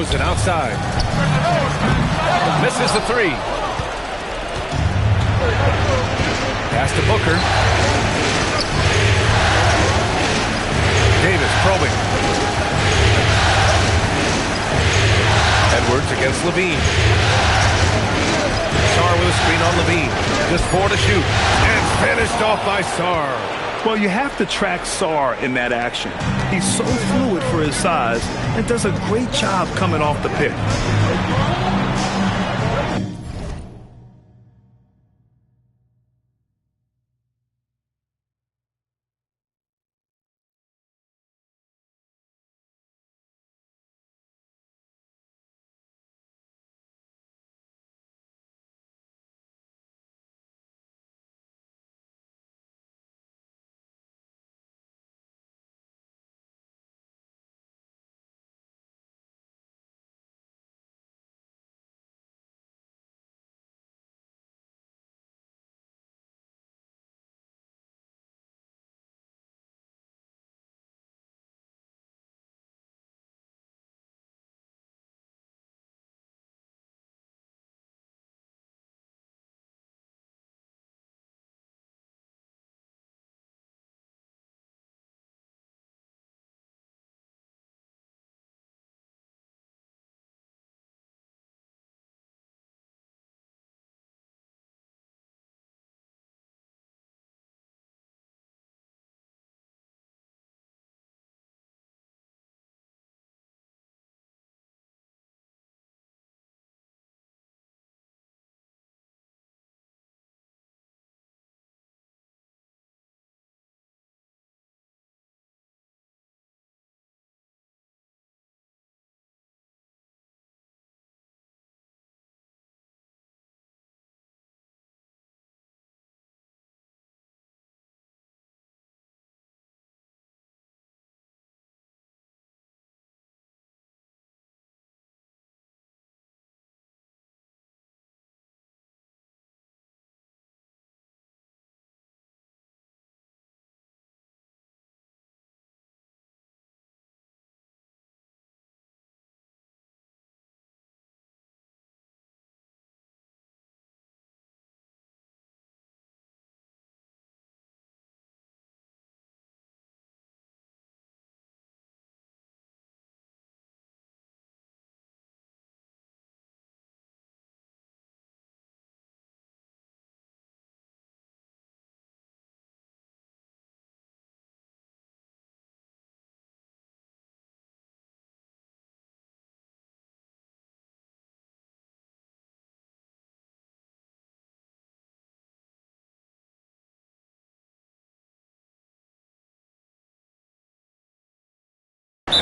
DeRozan outside. Misses the three. Pass to Booker. Davis probing. Edwards against Levine. Sarr with a screen on Levine. Just 4 to shoot. And finished off by Sarr. Well, you have to track Sarr in that action. He's so fluid for his size and does a great job coming off the pick.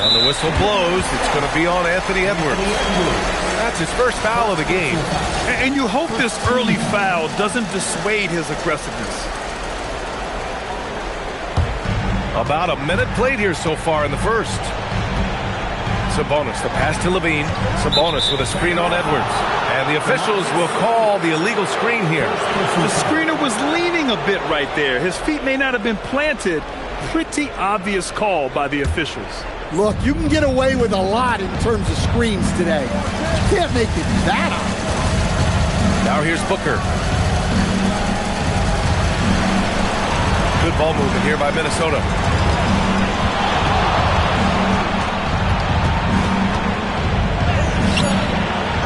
And the whistle blows. It's going to be on Anthony Edwards. That's his first foul of the game. And you hope this early foul doesn't dissuade his aggressiveness. About a minute played here so far in the first. Sabonis, the pass to Levine. Sabonis with a screen on Edwards. And the officials will call the illegal screen here. The screener was leaning a bit right there. His feet may not have been planted. Pretty obvious call by the officials. Look, you can get away with a lot in terms of screens today. You can't make it that obvious. Now here's Booker. Good ball movement here by Minnesota.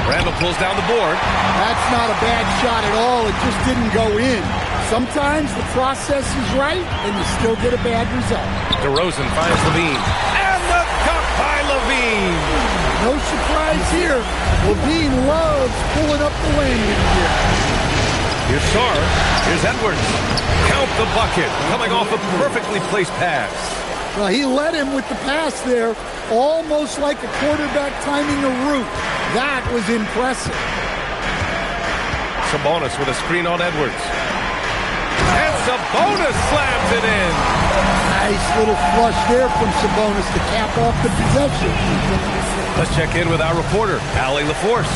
Randall pulls down the board. That's not a bad shot at all. It just didn't go in. Sometimes the process is right, and you still get a bad result. DeRozan finds Levine. And the cut by Levine. No surprise here. Levine loves pulling up the landing here. Here's Sarr. Here's Edwards. Count the bucket. Coming off a perfectly placed pass. Well, he led him with the pass there, almost like a quarterback timing a route. That was impressive. Sabonis with a screen on Edwards. And Sabonis slams it in. Nice little flush there from Sabonis to cap off the possession. Let's check in with our reporter, Allie LaForce.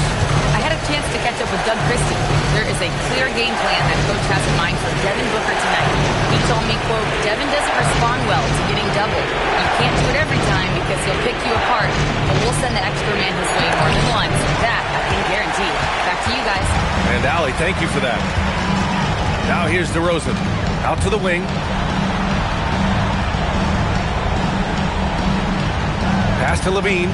I had a chance to catch up with Doug Christie. There is a clear game plan that Coach has in mind for Devin Booker tonight. He told me, quote, Devin doesn't respond well to getting doubled. You can't do it every time because he'll pick you apart, but we'll send the extra man his way And Allie, thank you for that. Now here's DeRozan. Out to the wing. Pass to Levine.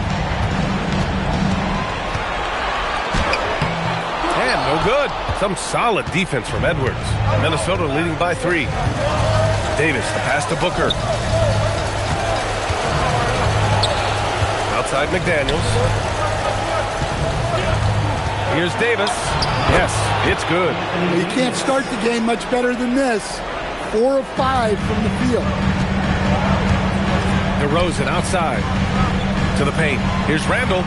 And no good. Some solid defense from Edwards. Minnesota leading by 3. Davis, the pass to Booker. Outside McDaniels. Here's Davis. Yes, it's good. You can't start the game much better than this. 4 of 5 from the field. DeRozan outside to the paint. Here's Randall.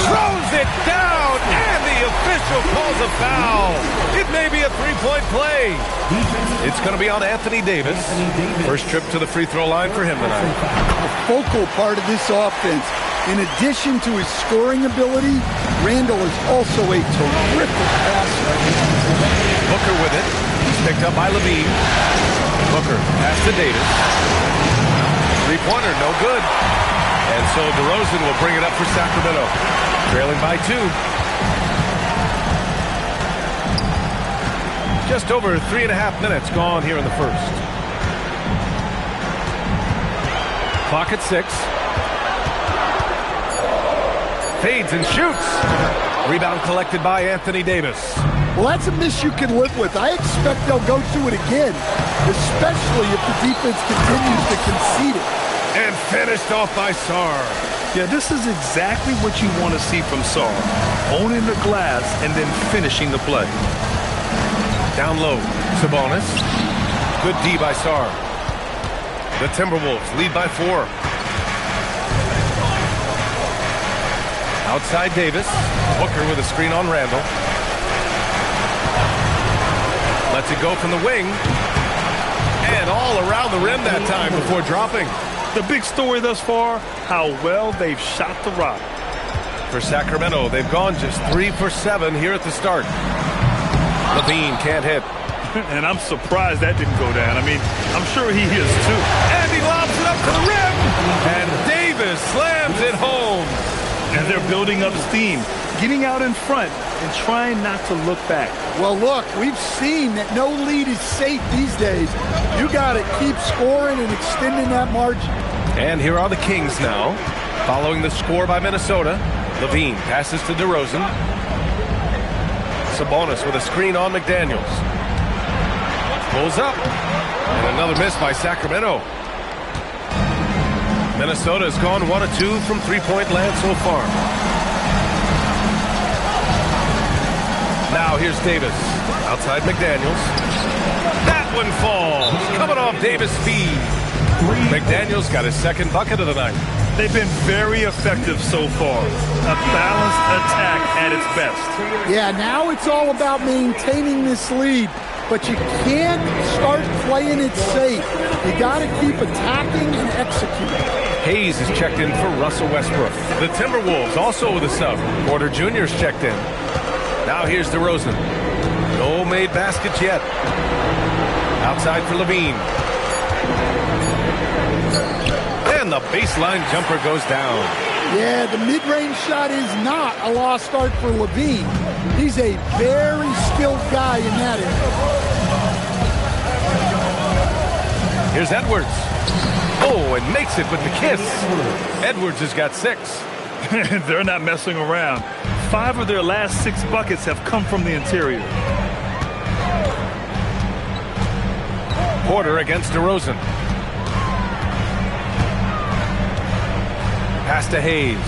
Throws it down, and the official calls a foul. It may be a three-point play. It's going to be on Anthony Davis. First trip to the free throw line for him tonight. A focal part of this offense. In addition to his scoring ability, Randall is also a terrific passer. Booker with it. He's picked up by Levine. Booker pass to Davis. Three-pointer, no good. And so DeRozan will bring it up for Sacramento. Trailing by 2. Just over 3.5 minutes gone here in the first. Clock at 6. Fades and shoots. Rebound collected by Anthony Davis. Well, that's a miss you can live with. I expect they'll go through it again, especially if the defense continues to concede it. And finished off by Sarr. Yeah, this is exactly what you want to see from Sarr. Owning the glass and then finishing the play. Down low, Sabonis. Good D by Sarr. The Timberwolves lead by 4. Outside Davis. Booker with a screen on Randall. Lets it go from the wing. And all around the rim that time before dropping. The big story thus far, how well they've shot the rock. For Sacramento, they've gone just 3 for 7 here at the start. Levine can't hit. And I'm surprised that didn't go down. I mean, I'm sure he is too. And he lobs it up to the rim. And Davis slams it home. And they're building up steam, getting out in front and trying not to look back. Well, look, we've seen that no lead is safe these days. You got to keep scoring and extending that margin. And here are the Kings now, following the score by Minnesota. Levine passes to DeRozan. Sabonis with a screen on McDaniels. Pulls up. And another miss by Sacramento. Minnesota has gone 1 of 2 from three-point land so far. Now here's Davis. Outside McDaniels. That one falls. Coming off Davis' feed. McDaniels got his second bucket of the night. They've been very effective so far. A balanced attack at its best. Yeah, now it's all about maintaining this lead. But you can't start playing it safe. You got to keep attacking and executing. Hayes is checked in for Russell Westbrook. The Timberwolves also with a sub. Porter Jr. is checked in. Now here's DeRozan. No made baskets yet. Outside for Levine. And the baseline jumper goes down. Yeah, the mid-range shot is not a lost start for Levine. He's a very skilled guy in that area. Here's Edwards. Oh, and makes it with the kiss. Edwards has got 6. They're not messing around. 5 of their last 6 buckets have come from the interior. Porter against DeRozan. Pass to Hayes.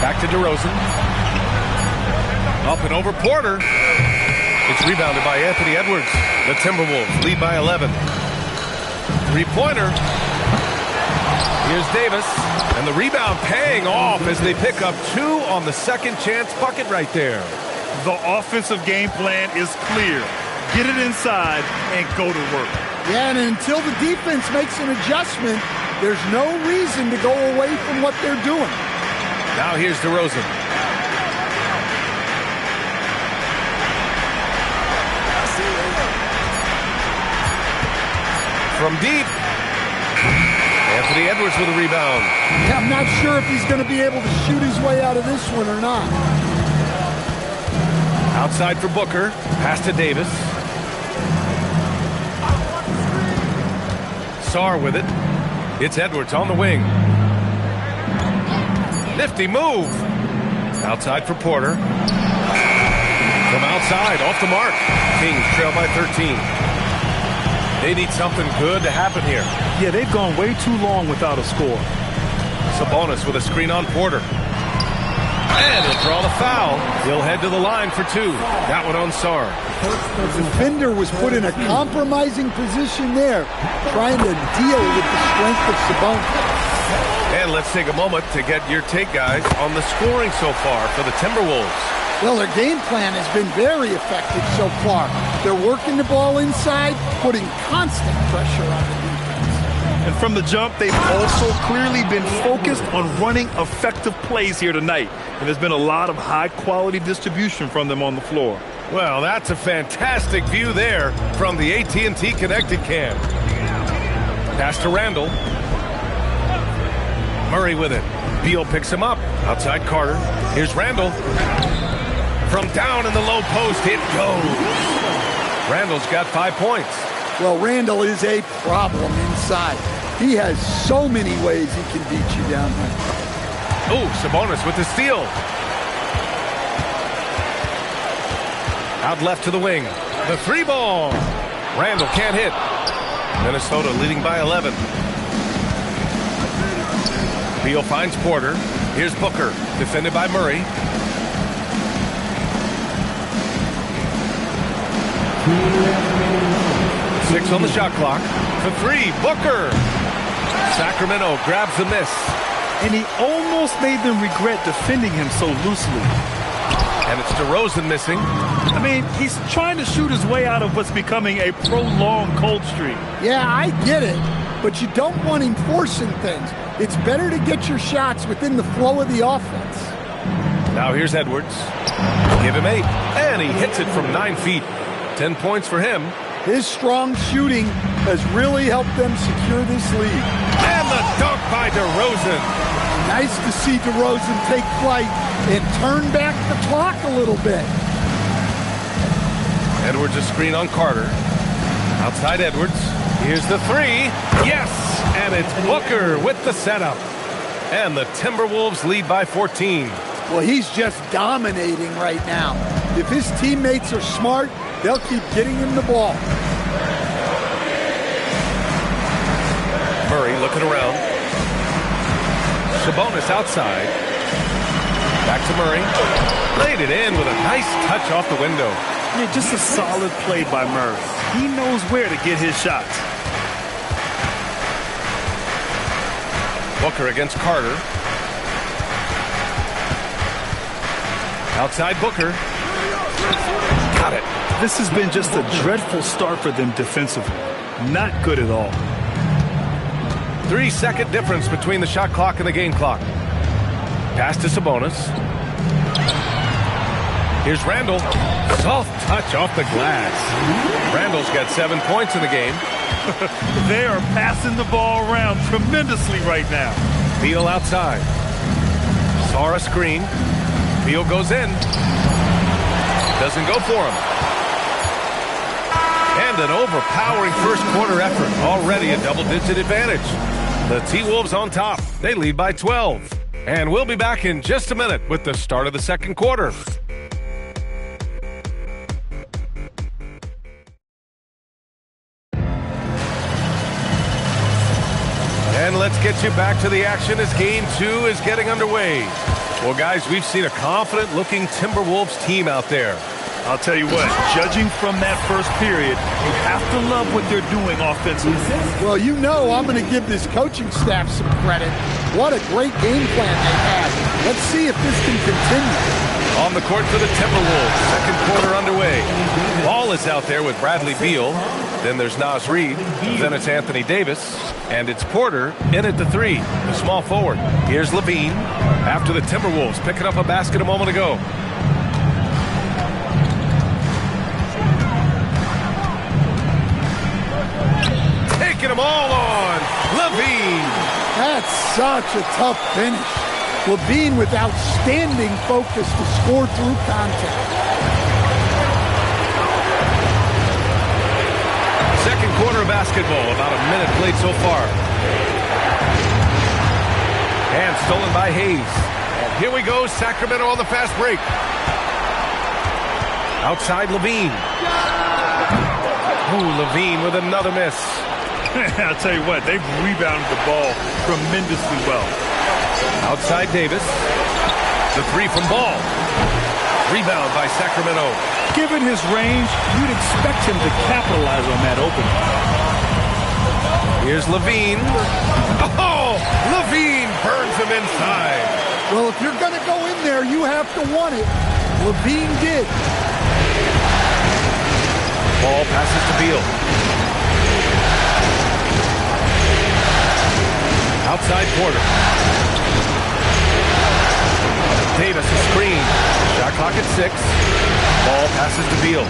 Back to DeRozan. Up and over Porter. It's rebounded by Anthony Edwards. The Timberwolves lead by 11. Three-pointer. Here's Davis. And the rebound paying off as they pick up 2 on the second chance bucket right there. The offensive game plan is clear. Get it inside and go to work. Yeah, and until the defense makes an adjustment, there's no reason to go away from what they're doing. Now here's DeRozan. From deep. Anthony Edwards with a rebound. Yeah, I'm not sure if he's going to be able to shoot his way out of this one or not. Outside for Booker. Pass to Davis. Sarr with it. It's Edwards on the wing. Nifty move. Outside for Porter. From outside, off the mark. Kings trail by 13. They need something good to happen here. Yeah, they've gone way too long without a score. Sabonis with a screen on Porter. And he'll draw the foul. He'll head to the line for two. That one on Sarr. The defender was put in a compromising position there, trying to deal with the strength of Sabonis. And let's take a moment to get your take, guys, on the scoring so far for the Timberwolves. Well, their game plan has been very effective so far. They're working the ball inside, putting constant pressure on the defense. And from the jump, they've also clearly been focused on running effective plays here tonight. And there's been a lot of high-quality distribution from them on the floor. Well, that's a fantastic view there from the AT&T Connected Cam. Pass to Randall. Murray with it. Beal picks him up. Outside Carter. Here's Randall. From down in the low post, it goes. Randall's got 5 points. Well, Randall is a problem inside. He has so many ways he can beat you down there. Oh, Sabonis with the steal. Out left to the wing. The three ball. Randall can't hit. Minnesota leading by 11. Beal finds Porter. Here's Booker, defended by Murray. Six on the shot clock. For three, Booker. Sacramento grabs the miss. And he almost made them regret defending him so loosely. And it's DeRozan missing. I mean, he's trying to shoot his way out of what's becoming a prolonged cold streak. Yeah, I get it. But you don't want him forcing things. It's better to get your shots within the flow of the offense. Now here's Edwards. Give him 8. And he hits it from 9 feet. 10 points for him. His strong shooting has really helped them secure this lead. And the dunk by DeRozan. Nice to see DeRozan take flight and turn back the clock a little bit. Edwards a screen on Carter. Outside Edwards. Here's the three. Yes! And it's Booker with the setup. And the Timberwolves lead by 14. Well, he's just dominating right now. If his teammates are smart, they'll keep getting him the ball. Murray looking around. Sabonis outside. Back to Murray. Laid it in with a nice touch off the window. Yeah, just a solid play by Murray. He knows where to get his shots. Booker against Carter. Outside Booker. Got it. This has been just a dreadful start for them defensively. Not good at all. 3-second difference between the shot clock and the game clock. Pass to Sabonis. Here's Randall. Soft touch off the glass. Randall's got 7 points in the game. They are passing the ball around tremendously right now. Beal outside. Sarr a screen. Beal goes in. Doesn't go for him. And an overpowering first quarter effort. Already a double-digit advantage. The T-Wolves on top. They lead by 12. And we'll be back in just a minute with the start of the second quarter. And let's get you back to the action as Game 2 is getting underway. Well, guys, we've seen a confident-looking Timberwolves team out there. I'll tell you what, judging from that first period, you have to love what they're doing offensively. Well, you know I'm going to give this coaching staff some credit. What a great game plan they had. Let's see if this can continue. On the court for the Timberwolves, second quarter underway. Ball is out there with Bradley Beal. Then there's Naz Reid. Then it's Anthony Davis. And it's Porter in at the three, the small forward. Here's Levine after the Timberwolves picking up a basket a moment ago. Taking them all on. Levine. That's such a tough finish. LaVine with outstanding focus to score through contact. Second quarter of basketball, about a minute played so far. And stolen by Hayes. And here we go, Sacramento on the fast break. Outside LaVine. Ooh, LaVine with another miss. I'll tell you what, they've rebounded the ball tremendously well. Outside Davis. The three from Ball. Rebound by Sacramento. Given his range, you'd expect him to capitalize on that opening. Here's LaVine. Oh, LaVine burns him inside. Well, if you're going to go in there, you have to want it. LaVine did. Ball passes to Beal. Outside Porter. Davis a screen. Shot clock at 6. Ball passes to Beal.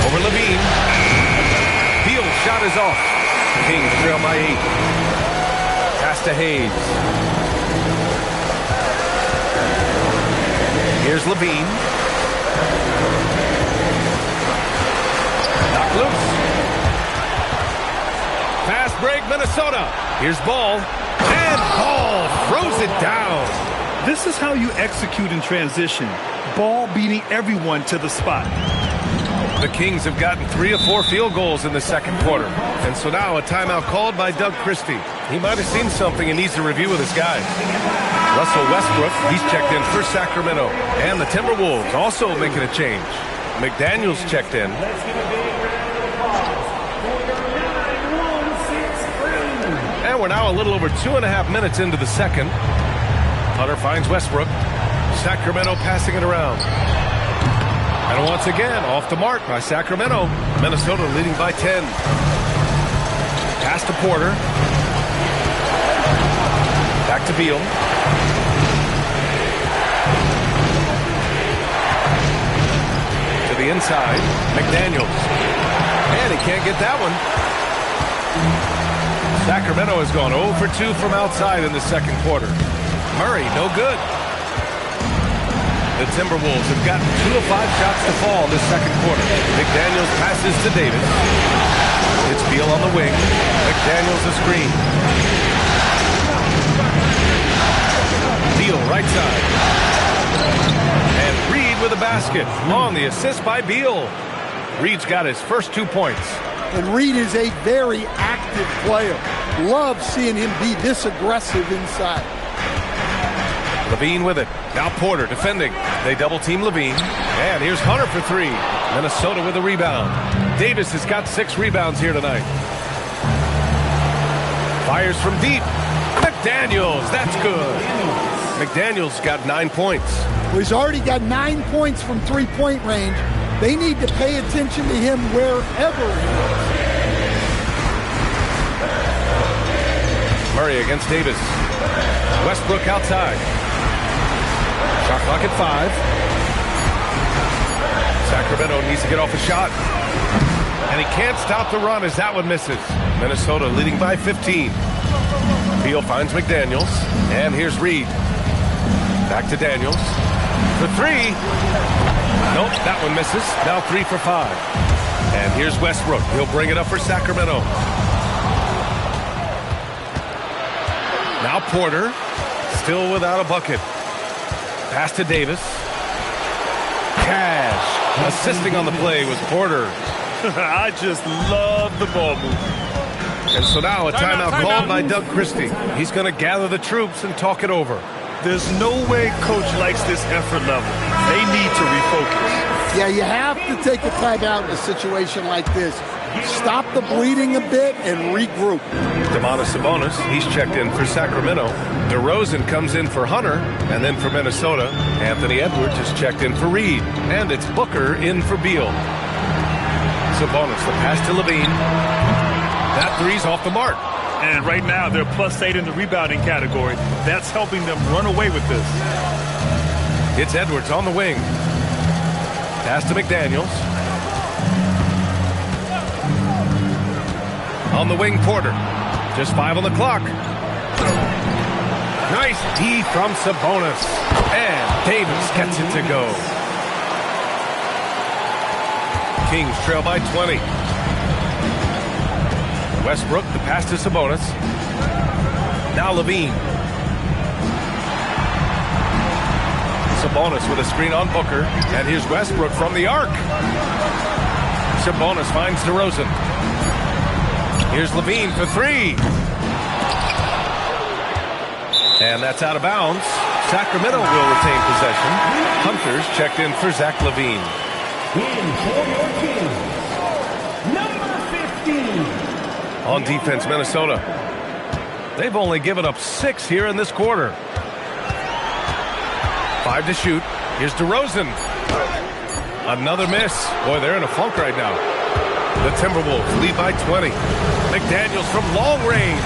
Over LaVine. Beal's shot is off. Kings trail by 8. Pass to Hayes. Here's LaVine. Knock loose. Fast break, Minnesota. Here's Ball. And Ball throws it down. This is how you execute in transition. Ball beating everyone to the spot. The Kings have gotten 3 or 4 field goals in the second quarter. And so now a timeout called by Doug Christie. He might have seen something and needs to review with his guys. Russell Westbrook, he's checked in for Sacramento. And the Timberwolves also making a change. McDaniels checked in. And we're now a little over 2.5 minutes into the second. Hunter finds Westbrook. Sacramento passing it around. And once again, off the mark by Sacramento. Minnesota leading by 10. Pass to Porter. Back to Beal. To the inside. McDaniels. And he can't get that one. Sacramento has gone 0 for 2 from outside in the second quarter. Murray, no good. The Timberwolves have gotten 2 of 5 shots to fall this second quarter. McDaniels passes to Davis. It's Beal on the wing. McDaniels a screen. Beal right side. And Reed with a basket on the assist by Beal. Reed's got his first 2 points. And Reed is a very active player. Love seeing him be this aggressive inside. LaVine with it. Now Porter defending. They double team LaVine. And here's Hunter for 3. Minnesota with a rebound. Davis has got 6 rebounds here tonight. Fires from deep. McDaniels, that's good. McDaniels got 9 points. Well, he's already got 9 points from three-point range. They need to pay attention to him wherever he is. Murray against Davis. Westbrook outside. Shot clock at 5. Sacramento needs to get off a shot. And he can't stop the run as that one misses. Minnesota leading by 15. Beal finds McDaniels. And here's Reed. Back to Daniels. For 3. Nope, that one misses. Now 3 for 5. And here's Westbrook. He'll bring it up for Sacramento. Now Porter. Still without a bucket. Pass to Davis. Cash. Assisting on the play was Porter. I just love the ball movement. And so now a timeout called by Doug Christie. He's going to gather the troops and talk it over. There's no way coach likes this effort level. They need to refocus. Yeah, you have to take a timeout in a situation like this. Stop the bleeding a bit and regroup. Domantas Sabonis, he's checked in for Sacramento. DeRozan comes in for Hunter, and then for Minnesota, Anthony Edwards is checked in for Reed. And it's Booker in for Beal. Sabonis, the pass to LaVine. That three's off the mark. And right now, they're +8 in the rebounding category. That's helping them run away with this. It's Edwards on the wing. Pass to McDaniels. On the wing, Porter. Just 5 on the clock. Nice D from Sabonis. And Davis gets it to go. Kings trail by 20. Westbrook, the pass to Sabonis. Now Levine. Sabonis with a screen on Booker. And here's Westbrook from the arc. Sabonis finds DeRozan. Here's Levine for 3. And that's out of bounds. Sacramento will retain possession. Hunters checked in for Zach Levine. In for your Kings, number 15. On defense, Minnesota. They've only given up 6 here in this quarter. 5 to shoot. Here's DeRozan. Another miss. Boy, they're in a funk right now. The Timberwolves lead by 20. McDaniels from long range.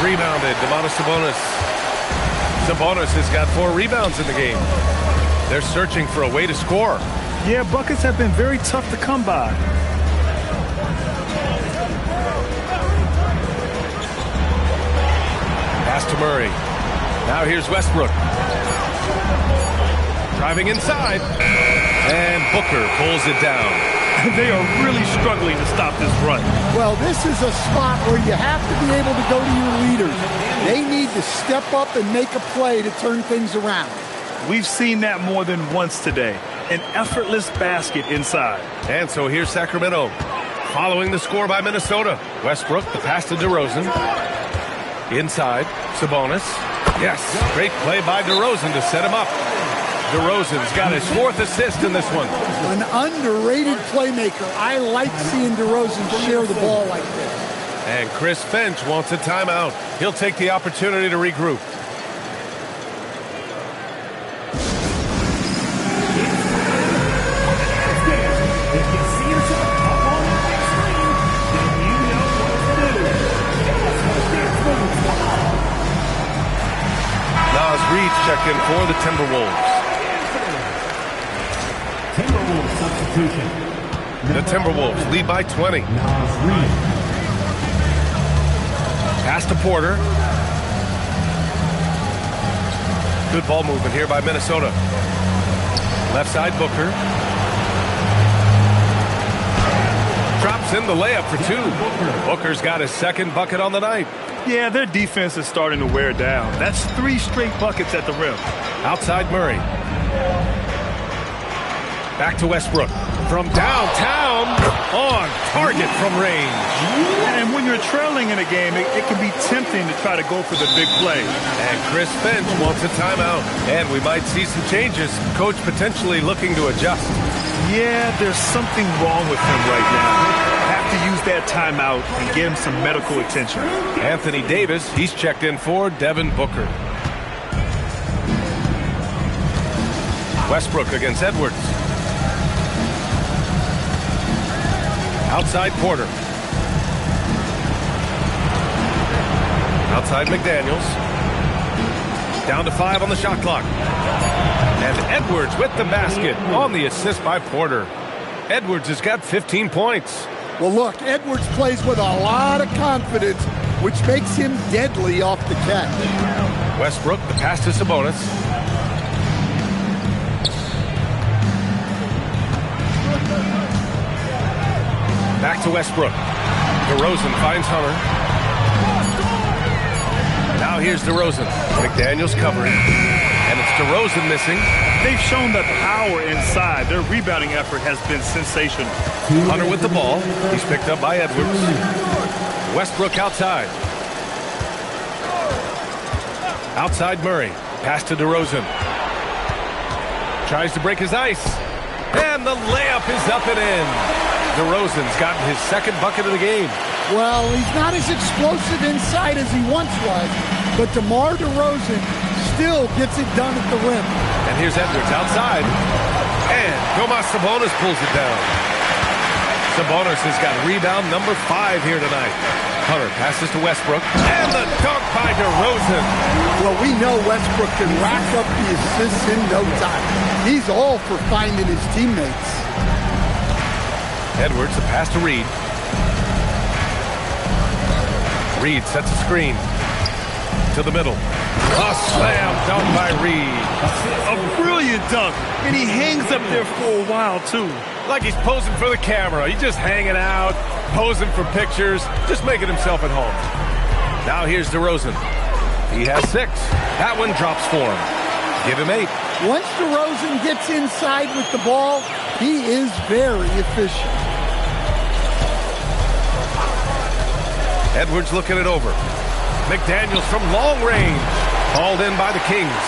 Rebounded. Domantas Sabonis. Sabonis has got 4 rebounds in the game. They're searching for a way to score. Yeah, buckets have been very tough to come by. Pass to Murray. Now here's Westbrook. Driving inside. And Booker pulls it down. They are really struggling to stop this run. Well, this is a spot where you have to be able to go to your leaders. They need to step up and make a play to turn things around. We've seen that more than once today. An effortless basket inside. And so here's Sacramento. Following the score by Minnesota. Westbrook, the pass to DeRozan. Inside, Sabonis. Yes, great play by DeRozan to set him up. DeRozan's got his 4th assist in this one. An underrated playmaker. I like seeing DeRozan share the ball like this. And Chris Finch wants a timeout. He'll take the opportunity to regroup. Naz Reid checked in for the Timberwolves. Timberwolves substitution. The Timberwolves lead by 20. Naz Reid. Pass to Porter. Good ball movement here by Minnesota. Left side, Booker. Drops in the layup for 2. Booker's got his 2nd bucket on the night. Yeah, their defense is starting to wear down. That's 3 straight buckets at the rim. Outside Murray. Back to Westbrook. From downtown, on target from range. And when you're trailing in a game, it can be tempting to try to go for the big play. And Chris Finch wants a timeout. And we might see some changes. Coach potentially looking to adjust. Yeah, there's something wrong with him right now. Have to use that timeout and get him some medical attention. Anthony Davis, he's checked in for Devin Booker. Westbrook against Edwards. Outside Porter. Outside McDaniels. Down to 5 on the shot clock. And Edwards with the basket on the assist by Porter. Edwards has got 15 points. Well, look, Edwards plays with a lot of confidence, which makes him deadly off the catch. Westbrook, the pass to Sabonis. Back to Westbrook. DeRozan finds Hunter. Now here's DeRozan. McDaniels covering. And it's DeRozan missing. They've shown the power inside. Their rebounding effort has been sensational. Hunter with the ball. He's picked up by Edwards. Westbrook outside. Outside Murray. Pass to DeRozan. Tries to break his ice. And the layup is up and in. DeRozan's gotten his 2nd bucket of the game. Well, he's not as explosive inside as he once was, but DeMar DeRozan still gets it done at the rim. And here's Edwards outside. And Domantas Sabonis pulls it down. Sabonis has got rebound number 5 here tonight. Hunter passes to Westbrook. And the dunk by DeRozan. Well, we know Westbrook can rack up the assists in no time. He's all for finding his teammates. Edwards, the pass to Reid. Reed sets a screen to the middle. A slam dunk by Reed. A brilliant dunk, and he hangs up there for a while, too. Like he's posing for the camera. He's just hanging out, posing for pictures, just making himself at home. Now here's DeRozan. He has 6. That one drops for him. Give him 8. Once DeRozan gets inside with the ball, he is very efficient. Edwards looking it over. McDaniels from long range. Hauled in by the Kings.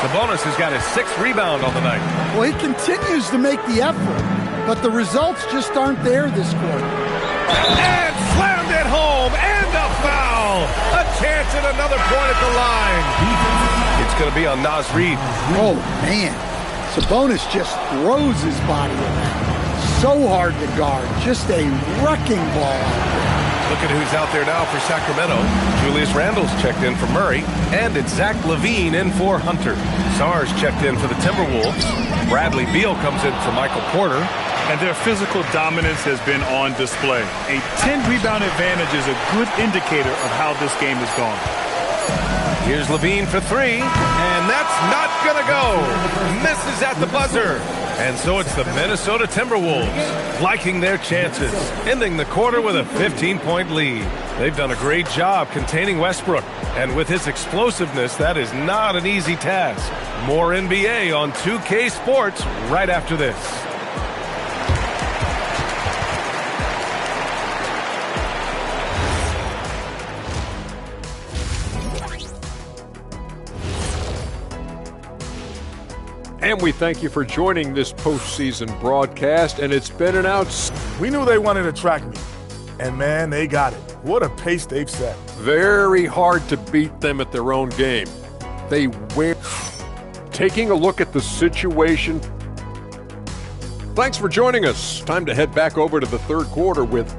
Sabonis has got his 6th rebound on the night. Well, he continues to make the effort, but the results just aren't there this quarter. And slammed it home, and a foul. A chance at another point at the line. It's going to be on Naz Reid. Oh, man. Sabonis just throws his body around. So hard to guard. Just a wrecking ball out there. Look at who's out there now for Sacramento. Julius Randle's checked in for Murray, and it's Zach LaVine in for Hunter. Sarge checked in for the Timberwolves. Bradley Beal comes in for Michael Porter. And their physical dominance has been on display. A 10-rebound advantage is a good indicator of how this game has gone. Here's LaVine for 3, and that's not going to go. Misses at the buzzer. And so it's the Minnesota Timberwolves liking their chances, ending the quarter with a 15-point lead. They've done a great job containing Westbrook, and with his explosiveness, that is not an easy task. More NBA on 2K Sports right after this. And we thank you for joining this postseason broadcast, and it's been an We knew they wanted to track me, and man, they got it. What a pace they've set. very hard to beat them at their own game. They win. Taking a look at the situation. Thanks for joining us. Time to head back over to the third quarter with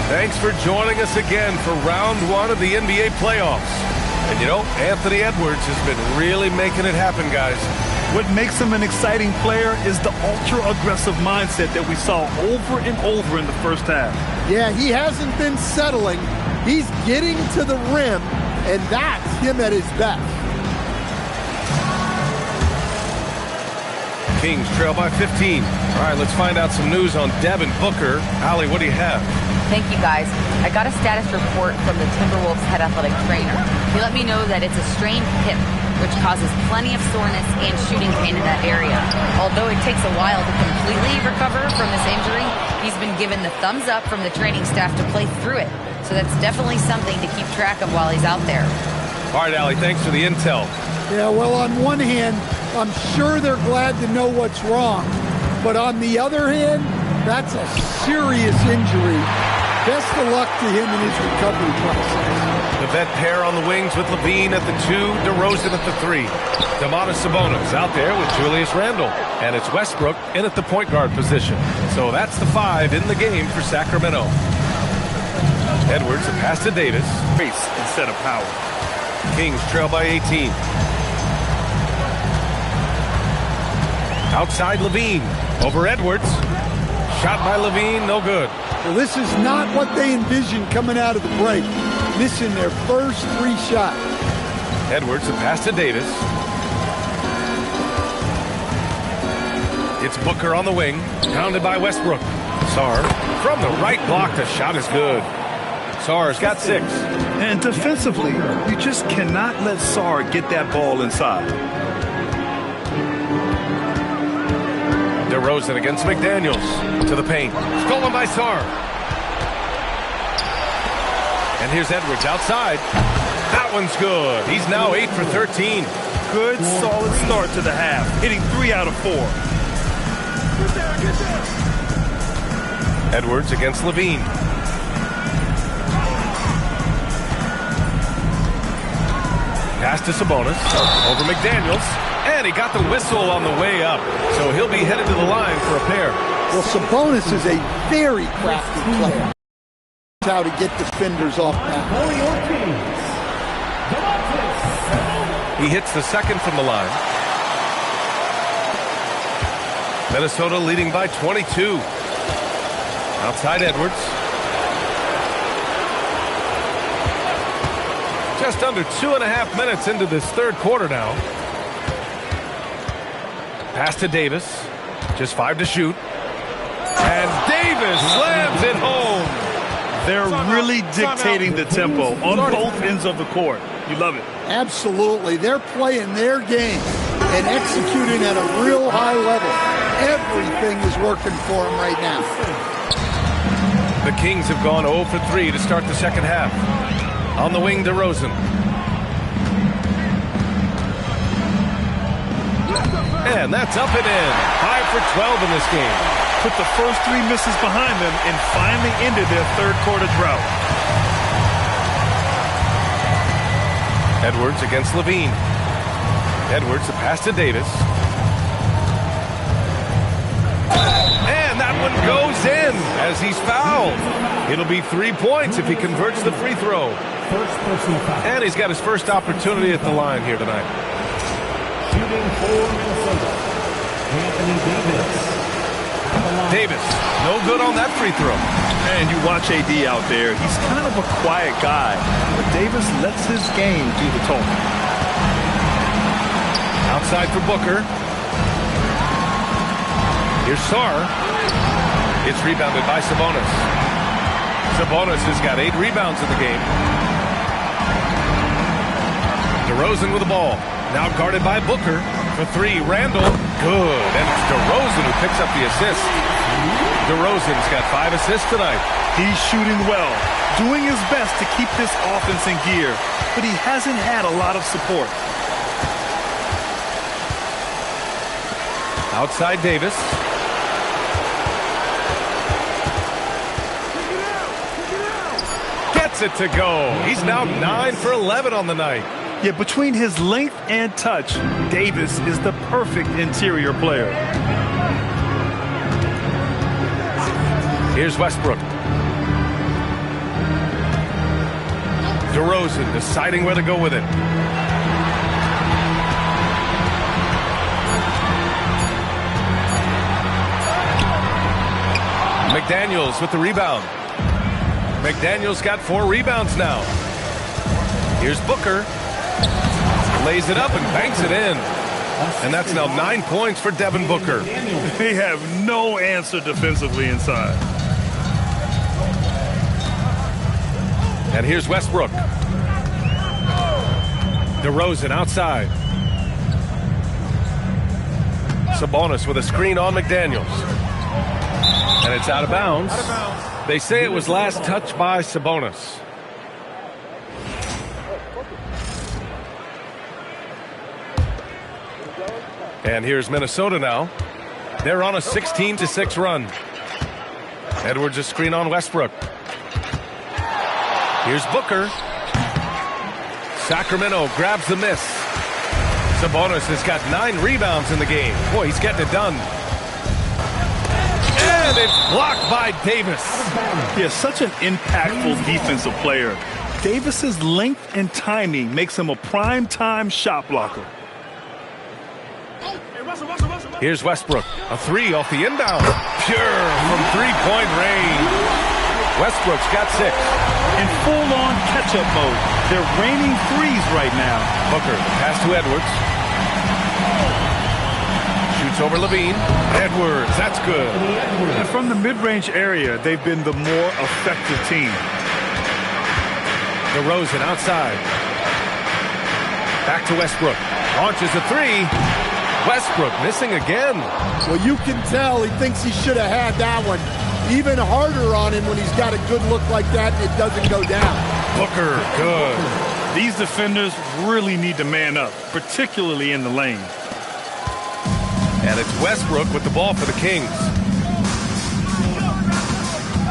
Thanks for joining us again for round 1 of the NBA playoffs. And you know, Anthony Edwards has been really making it happen, guys. What makes him an exciting player is the ultra-aggressive mindset that we saw over and over in the first half. Yeah, he hasn't been settling. He's getting to the rim, and that's him at his best. Kings trail by 15. All right, let's find out some news on Devin Booker. Allie, what do you have? Thank you, guys. I got a status report from the Timberwolves head athletic trainer. He let me know that it's a strained hip, which causes plenty of soreness and shooting pain in that area. Although it takes a while to completely recover from this injury, he's been given the thumbs up from the training staff to play through it. So that's definitely something to keep track of while he's out there. All right, Allie, thanks for the intel. Yeah, well, on one hand, I'm sure they're glad to know what's wrong. But on the other hand, that's a serious injury. Best of luck to him in his recovery process. The vet pair on the wings with LaVine at the 2, DeRozan at the 3. Domantas Sabonis out there with Julius Randle. And it's Westbrook in at the point guard position. So that's the 5 in the game for Sacramento. Edwards, a pass to Davis. Pace instead of power. Kings trail by 18. Outside LaVine. Over Edwards. Shot by LaVine, no good. Well, this is not what they envisioned coming out of the break. Missing their first 3 shots. Edwards, a pass to Davis. It's Booker on the wing, pounded by Westbrook. Sarr from the right block, the shot is good. Sarr's got 6. And defensively, you just cannot let Sarr get that ball inside. DeRozan against McDaniels to the paint. Stolen by Sarr. And here's Edwards outside. That one's good. He's now 8 for 13. Good, solid start to the half, hitting 3 out of 4. Edwards against LaVine. Pass to Sabonis. Over McDaniels. And he got the whistle on the way up. So he'll be headed to the line for a pair. Well, Sabonis is a very crafty player. How to get defenders off balance. For your Kings, Domantas Sabonis. He hits the second from the line. Minnesota leading by 22. Outside Edwards. Just under 2.5 minutes into this third quarter now. Pass to Davis. Just 5 to shoot. And Davis slams it home. They're really dictating the tempo on both ends of the court. You love it. Absolutely. They're playing their game and executing at a real high level. Everything is working for them right now. The Kings have gone 0 for 3 to start the second half. On the wing, DeRozan. And that's up and in. 5 for 12 in this game. Put the first 3 misses behind them and finally ended their third quarter drought. Edwards against Levine. Edwards, the pass to Davis. And that one goes in as he's fouled. It'll be 3 points if he converts the free throw. And he's got his first opportunity at the line here tonight. Shooting for Minnesota, Anthony Davis. Davis, no good on that free throw. And you watch AD out there. He's kind of a quiet guy, but Davis lets his game do the talking. Outside for Booker. Here's Sarr. It's rebounded by Sabonis. Sabonis has got 8 rebounds in the game. DeRozan with the ball. Now guarded by Booker. For 3, Randall. Good. And it's DeRozan who picks up the assist. DeRozan's got 5 assists tonight. He's shooting well, doing his best to keep this offense in gear, but he hasn't had a lot of support. Outside Davis. Gets it to go. He's now 9 for 11 on the night. Yeah, between his length and touch, Davis is the perfect interior player. Here's Westbrook. DeRozan deciding where to go with it. McDaniels with the rebound. McDaniels got 4 rebounds now. Here's Booker. Lays it up and banks it in. And that's now 9 points for Devin Booker. They have no answer defensively inside. And here's Westbrook. DeRozan outside. Sabonis with a screen on McDaniels. And it's out of bounds. They say it was last touched by Sabonis. And here's Minnesota now. They're on a 16-6 run. Edwards a screen on Westbrook. Here's Booker. Sacramento grabs the miss. Sabonis has got 9 rebounds in the game. Boy, he's getting it done. And it's blocked by Davis. Yeah, such an impactful defensive player. Davis's length and timing makes him a prime-time shot blocker. Here's Westbrook. A 3 off the inbound. Pure from 3-point range. Westbrook's got 6. In full-on catch-up mode. They're raining threes right now. Booker, pass to Edwards. Shoots over Levine. Edwards, that's good. And from the mid-range area, they've been the more effective team. DeRozan outside. Back to Westbrook. Launches a 3. Westbrook missing again. Well, you can tell he thinks he should have had that one. Even harder on him when he's got a good look like that and it doesn't go down. Booker, good. These defenders really need to man up, particularly in the lane. And it's Westbrook with the ball for the Kings.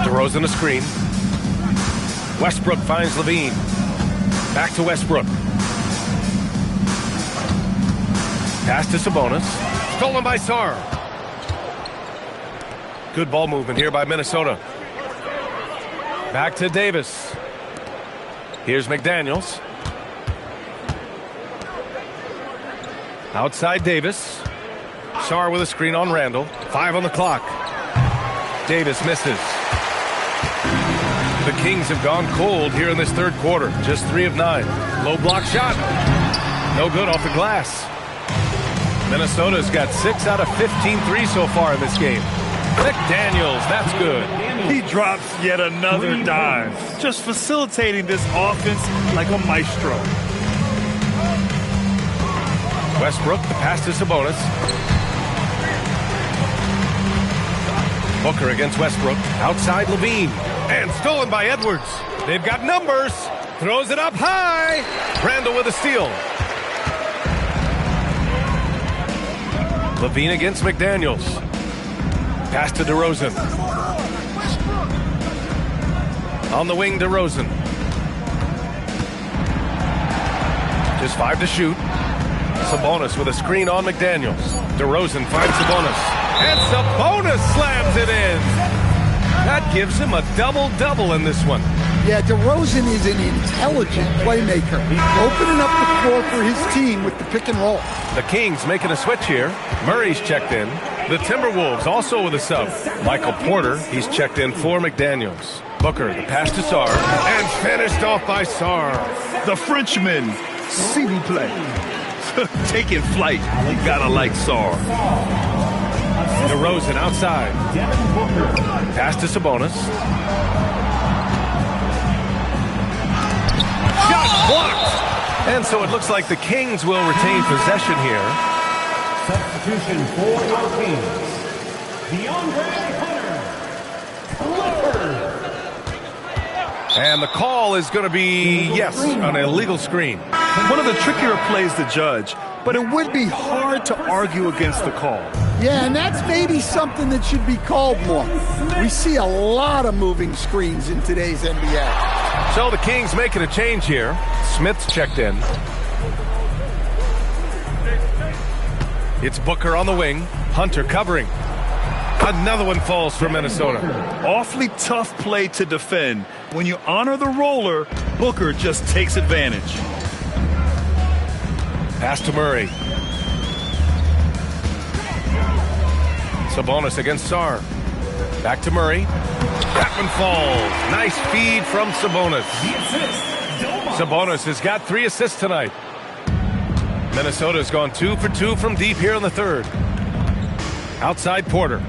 DeRozan a screen. Westbrook finds Levine. Back to Westbrook. Pass to Sabonis. Stolen by Sarr. Good ball movement here by Minnesota. Back to Davis. Here's McDaniels. Outside Davis. Sarr with a screen on Randall. 5 on the clock. Davis misses. The Kings have gone cold here in this third quarter. Just 3 of 9. Low block shot. No good off the glass. Minnesota's got 6 out of 15 threes so far in this game. McDaniels, that's good. He drops yet another dime. Just facilitating this offense like a maestro. Westbrook, the pass to Sabonis. Booker against Westbrook. Outside Levine. And stolen by Edwards. They've got numbers. Throws it up high. Randall with a steal. Levine against McDaniels. Pass to DeRozan. On the wing, DeRozan. Just 5 to shoot. Sabonis with a screen on McDaniels. DeRozan finds Sabonis. And Sabonis slams it in. That gives him a double-double in this one. Yeah, DeRozan is an intelligent playmaker, opening up the floor for his team with the pick and roll. The Kings making a switch here. Murray's checked in. The Timberwolves also with a sub. Michael Porter, he's checked in for McDaniels. Booker, the pass to Sarr, and finished off by Sarr. The Frenchman, s'il vous plaît. Taking flight. You gotta like Sarr. DeRozan outside. Pass to Sabonis. Shot blocked. And so it looks like the Kings will retain possession here. Substitution for your Kings. DeAndre Hunter. And the call is going to be, yes, an illegal screen. One of the trickier plays to judge, but it would be hard to argue against the call. Yeah, and that's maybe something that should be called more. We see a lot of moving screens in today's NBA. So the Kings making a change here. Smith's checked in. It's Booker on the wing. Hunter covering. Another one falls for Minnesota. Awfully tough play to defend. When you honor the roller, Booker just takes advantage. Pass to Murray. Sabonis against Sarr. Back to Murray. That one falls. Nice feed from Sabonis. Sabonis has got 3 assists tonight. Minnesota's gone 2 for 2 from deep here in the third. Outside Porter.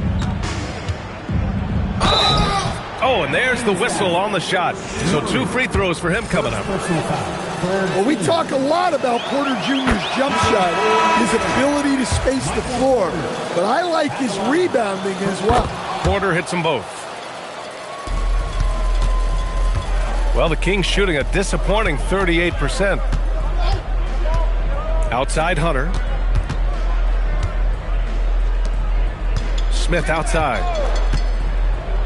Oh, and there's the whistle on the shot. So 2 free throws for him coming up. Well, we talk a lot about Porter Jr.'s jump shot, his ability to space the floor, but I like his rebounding as well. Porter hits them both. Well, the Kings shooting a disappointing 38%. Outside Hunter. Smith outside.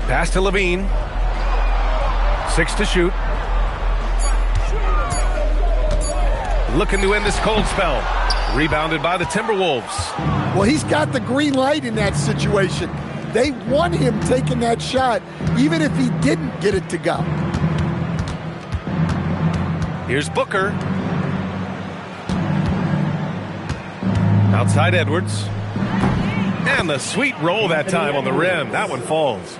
Pass to Levine. 6 to shoot. Looking to end this cold spell. Rebounded by the Timberwolves. Well, he's got the green light in that situation. They want him taking that shot, even if he didn't get it to go. Here's Booker. Outside Edwards. And the sweet roll that time on the rim. That one falls.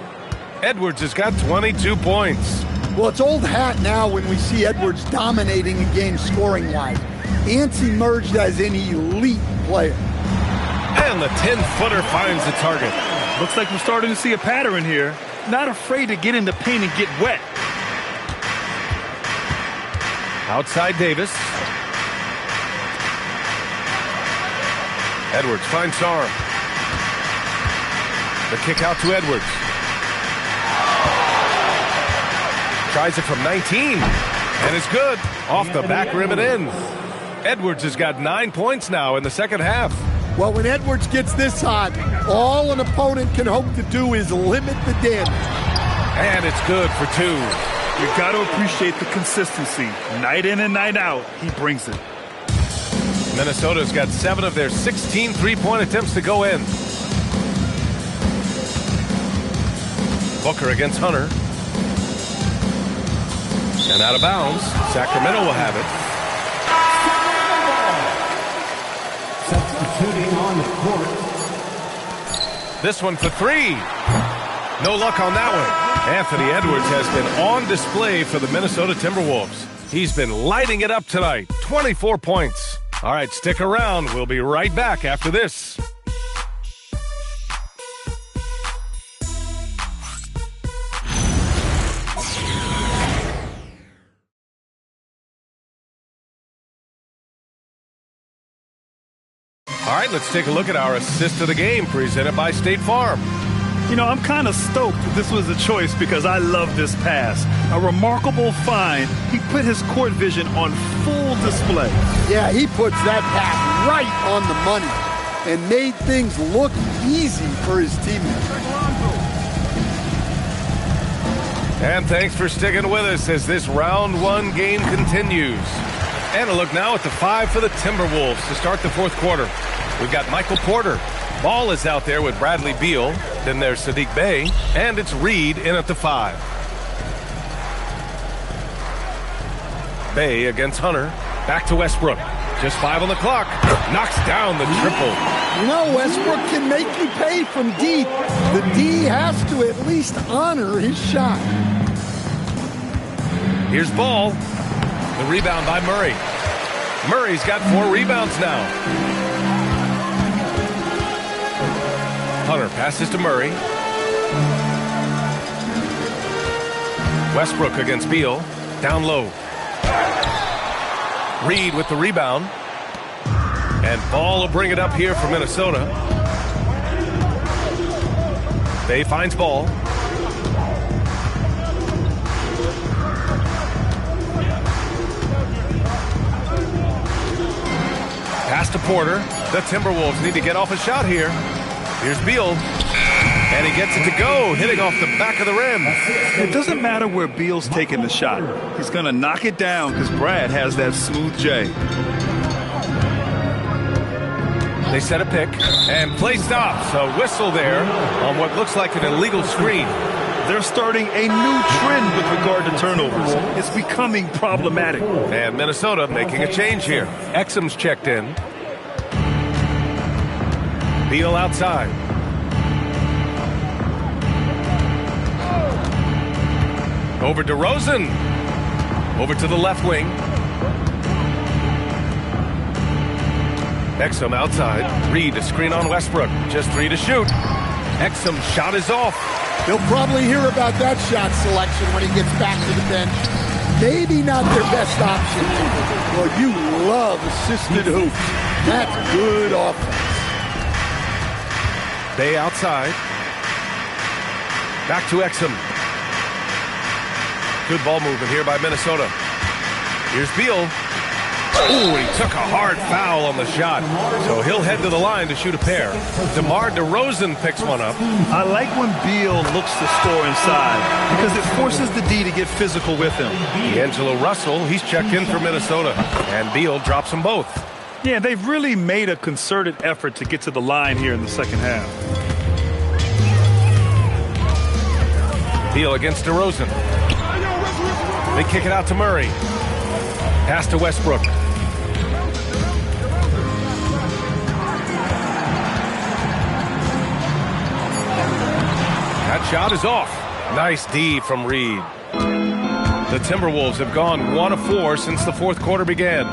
Edwards has got 22 points. Well, it's old hat now when we see Edwards dominating a game scoring-wise. Ants emerged as an elite player. And the 10-footer finds the target. Looks like we're starting to see a pattern here. Not afraid to get in the paint and get wet. Outside Davis. Edwards finds Sarr. The kick out to Edwards. Tries it from 19. And it's good. Off the back rim and in. Edwards has got 9 points now in the second half. Well, when Edwards gets this hot, all an opponent can hope to do is limit the damage. And it's good for 2. You've got to appreciate the consistency. Night in and night out, he brings it. Minnesota's got 7 of their 16 three-point attempts to go in. Booker against Hunter. And out of bounds. Sacramento will have it. Substituting on the court. This one for three. No luck on that one. Anthony Edwards has been on display for the Minnesota Timberwolves. He's been lighting it up tonight. 24 points. All right, stick around. We'll be right back after this. All right, let's take a look at our assist of the game presented by State Farm. You know, I'm kind of stoked that this was a choice because I love this pass. A remarkable find. He put his court vision on full display. Yeah, he puts that pass right on the money and made things look easy for his teammates. And thanks for sticking with us as this round one game continues. And a look now at the 5 for the Timberwolves to start the fourth quarter. We've got Michael Porter. Ball is out there with Bradley Beal. Then there's Saddiq Bey. And it's Reed in at the 5. Bey against Hunter. Back to Westbrook. Just 5 on the clock. Knocks down the triple. You know, Westbrook can make you pay from deep. The D has to at least honor his shot. Here's Ball. The rebound by Murray. Murray's got 4 rebounds now. Hunter passes to Murray. Westbrook against Beal. Down low. Reed with the rebound. And Ball will bring it up here for Minnesota. Bey finds Ball. Pass to Porter. The Timberwolves need to get off a shot here. Here's Beal. And he gets it to go, hitting off the back of the rim. It doesn't matter where Beal's taking the shot. He's going to knock it down because Brad has that smooth J. They set a pick, and play stops. A whistle there on what looks like an illegal screen. They're starting a new trend with regard to turnovers. It's becoming problematic. And Minnesota making a change here. Exum's checked in. Beal outside. Over to DeRozan. Over to the left wing. Exum outside. Reed to screen on Westbrook. Just 3 to shoot. Exum's shot is off. He'll probably hear about that shot selection when he gets back to the bench. Maybe not their best option. Well, you love assisted hoops. That's good offense. Bey outside. Back to Exum. Good ball movement here by Minnesota. Here's Beal. Ooh, he took a hard foul on the shot. So he'll head to the line to shoot a pair. DeMar DeRozan picks one up. I like when Beal looks to score inside because it forces the D to get physical with him. D'Angelo Russell, he's checked in for Minnesota. And Beal drops them both. Yeah, they've really made a concerted effort to get to the line here in the second half. Beal against DeRozan. They kick it out to Murray. Pass to Westbrook. That shot is off. Nice D from Reed. The Timberwolves have gone 1 of 4 since the fourth quarter began.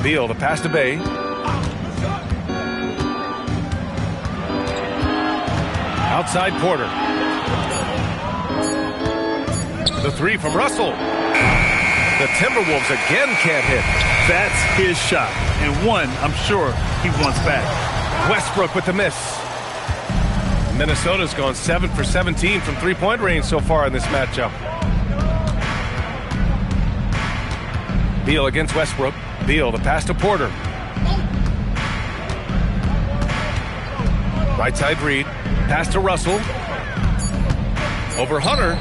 Beal, the pass to Bey. Outside Porter. The 3 from Russell. The Timberwolves again can't hit. That's his shot. And one, I'm sure, he wants back. Westbrook with the miss. Minnesota's gone 7 for 17 from three-point range so far in this matchup. Beal against Westbrook. Beal, the pass to Porter. Right side Reed. Pass to Russell. Over Hunter.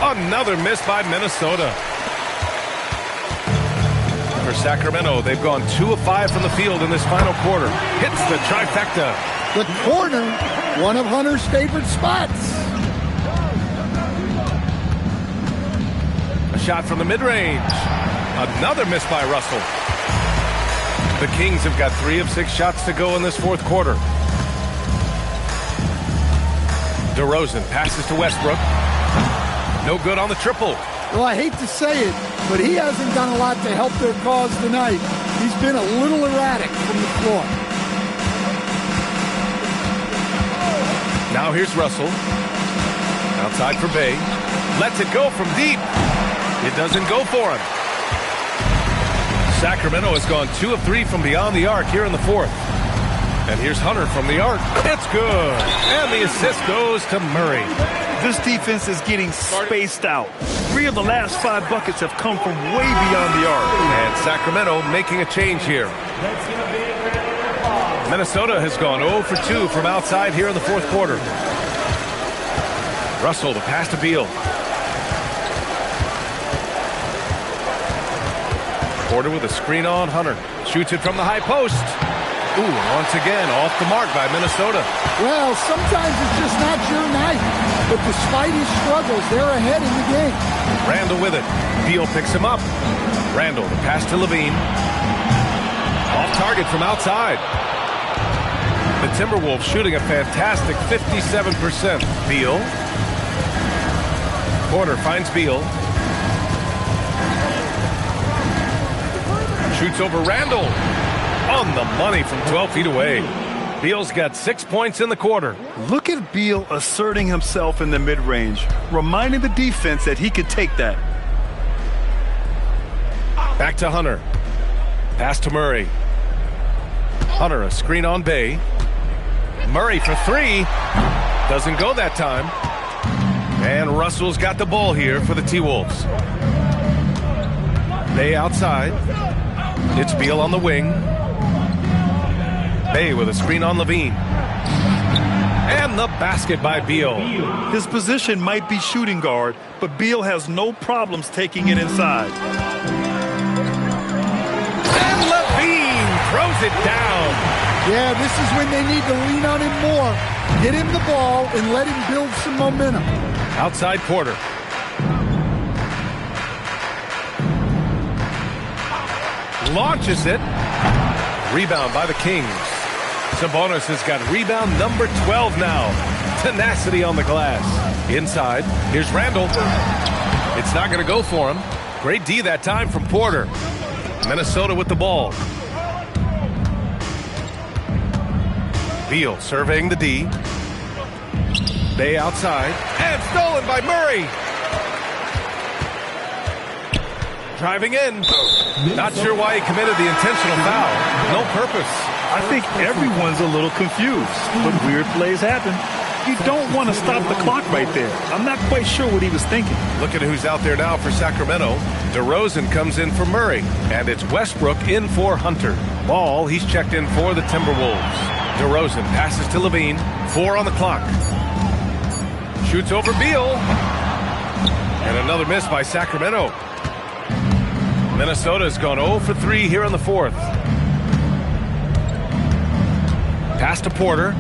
Another miss by Minnesota. For Sacramento, they've gone 2 of 5 from the field in this final quarter. Hits the trifecta. The corner, one of Hunter's favorite spots. A shot from the mid-range. Another miss by Russell. The Kings have got 3 of 6 shots to go in this fourth quarter. DeRozan passes to Westbrook. No good on the triple. Well, I hate to say it, but he hasn't done a lot to help their cause tonight. He's been a little erratic from the floor. Now here's Russell. Outside for Bay. Lets it go from deep. It doesn't go for him. Sacramento has gone 2 of 3 from beyond the arc here in the fourth. And here's Hunter from the arc. It's good. And the assist goes to Murray. This defense is getting spaced out. 3 of the last 5 buckets have come from way beyond the arc. And Sacramento making a change here. Minnesota has gone 0 for 2 from outside here in the fourth quarter. Russell, the pass to Beal. Porter with a screen on Hunter. Shoots it from the high post. Ooh, once again, off the mark by Minnesota. Well, sometimes it's just not your night. But despite his struggles, they're ahead in the game. Randall with it. Beal picks him up. Randall, the pass to Levine. Off target from outside. The Timberwolves shooting a fantastic 57%. Beal. Porter finds Beal. Shoots over Randall. On the money from 12 feet away. Beal's got 6 points in the quarter. Look at Beal asserting himself in the mid-range, reminding the defense that he could take that. Back to Hunter. Pass to Murray. Hunter, a screen on Bay. Murray for 3. Doesn't go that time. And Russell's got the ball here for the T-Wolves. Bay outside. It's Beal on the wing. Bay with a screen on Levine. And the basket by Beal. His position might be shooting guard, but Beal has no problems taking it inside. And Levine throws it down. Yeah, this is when they need to lean on him more. Get him the ball and let him build some momentum. Outside Porter. Launches it. Rebound by the Kings. Sabonis has got rebound number 12 now. Tenacity on the glass. Inside. Here's Randall. It's not going to go for him. Great D that time from Porter. Minnesota with the ball. Beal surveying the D. Bay outside. And stolen by Murray. Driving in. Not sure why he committed the intentional foul. No purpose. I think everyone's a little confused, but weird plays happen. You don't want to stop the clock right there. I'm not quite sure what he was thinking. Look at who's out there now for Sacramento. DeRozan comes in for Murray, and it's Westbrook in for Hunter. Ball, he's checked in for the Timberwolves. DeRozan passes to Levine. 4 on the clock. Shoots over Beal. And another miss by Sacramento. Minnesota's gone 0 for 3 here in the fourth. Pass to Porter.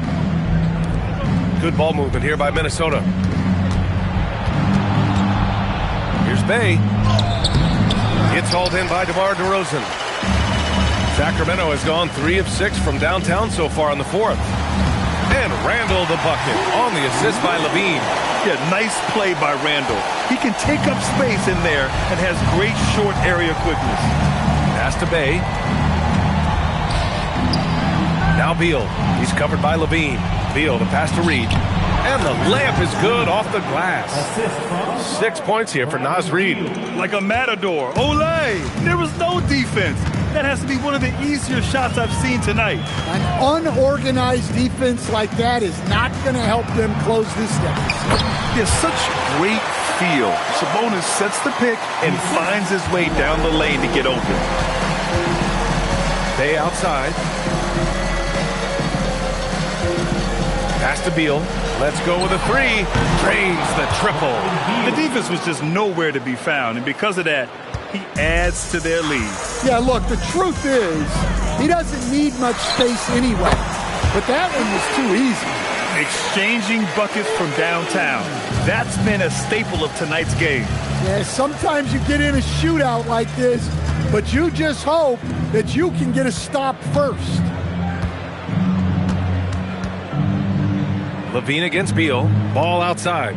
Good ball movement here by Minnesota. Here's Bay. It's hauled in by DeMar DeRozan. Sacramento has gone 3 of 6 from downtown so far in the fourth. And Randall the bucket on the assist by Levine. Yeah, nice play by Randall. He can take up space in there and has great short area quickness. Pass to Bay. Now Beal. He's covered by Levine. Beal, the pass to Reed. And the layup is good off the glass. 6 points here for Naz Reid. Like a matador. Olay! There was no defense. That has to be one of the easier shots I've seen tonight. An unorganized defense like that is not going to help them close this deficit. There's such great feel. Sabonis sets the pick and finds his way down the lane to get open. Bay outside. Pass to Beal. Let's go with a 3. Drains the triple. The defense was just nowhere to be found, and because of that, he adds to their lead. Yeah, look, the truth is, he doesn't need much space anyway. But that one was too easy. Exchanging buckets from downtown. That's been a staple of tonight's game. Yeah, sometimes you get in a shootout like this, but you just hope that you can get a stop first. Levine against Beal. Ball outside.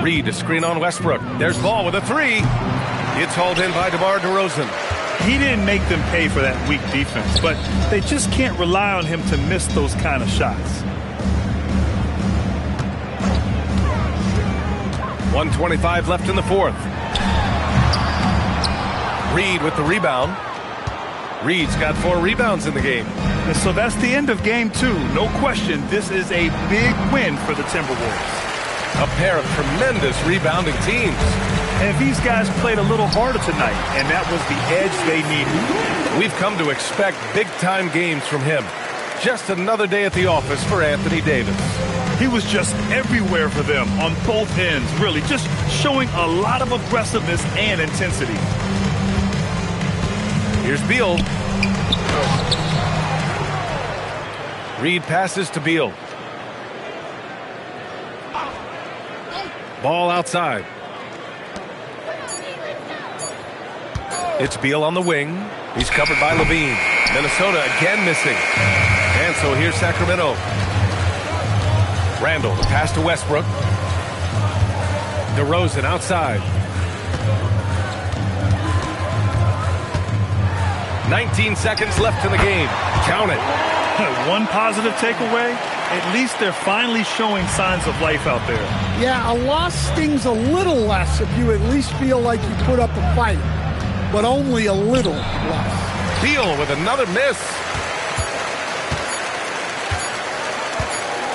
Reed to screen on Westbrook. There's Ball with a three. It's hauled in by DeMar DeRozan. He didn't make them pay for that weak defense, but they just can't rely on him to miss those kind of shots. 1:25 left in the fourth. Reed with the rebound. Reed's got 4 rebounds in the game. And so that's the end of game 2. No question, this is a big win for the Timberwolves. A pair of tremendous rebounding teams. And these guys played a little harder tonight, and that was the edge they needed. We've come to expect big-time games from him. Just another day at the office for Anthony Davis. He was just everywhere for them on both ends, really, just showing a lot of aggressiveness and intensity. Here's Beal. Reed passes to Beal. Ball outside. It's Beal on the wing. He's covered by Levine. Minnesota again missing. And so here's Sacramento. Randall, the pass to Westbrook. DeRozan outside. 19 seconds left in the game. Count it. One positive takeaway, at least they're finally showing signs of life out there. Yeah, a loss stings a little less if you at least feel like you put up a fight, but only a little less. Beal with another miss.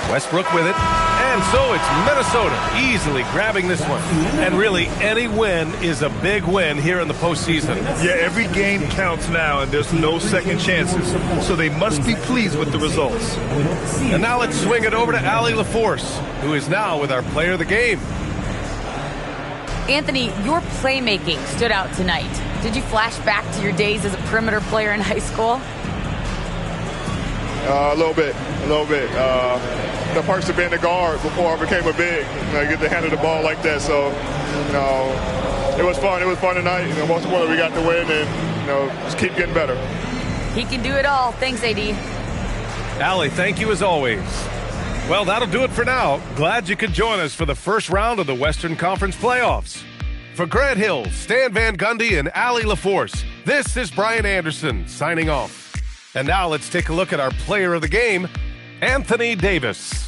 Westbrook with it. And so it's Minnesota easily grabbing this one. And really, any win is a big win here in the postseason. Yeah, every game counts now, and there's no second chances. So they must be pleased with the results. And now let's swing it over to Allie LaForce, who is now with our player of the game. Anthony, your playmaking stood out tonight. Did you flash back to your days as a perimeter player in high school? A little bit. The perks of being a guard before I became a big. I get to handle the ball like that. So, it was fun. It was fun tonight. Most importantly, we got the win, and just keep getting better. He can do it all. Thanks, AD. Allie, thank you as always. Well, that'll do it for now. Glad you could join us for the first round of the Western Conference playoffs. For Grant Hill, Stan Van Gundy, and Allie LaForce, this is Brian Anderson signing off. And now let's take a look at our player of the game, Anthony Davis.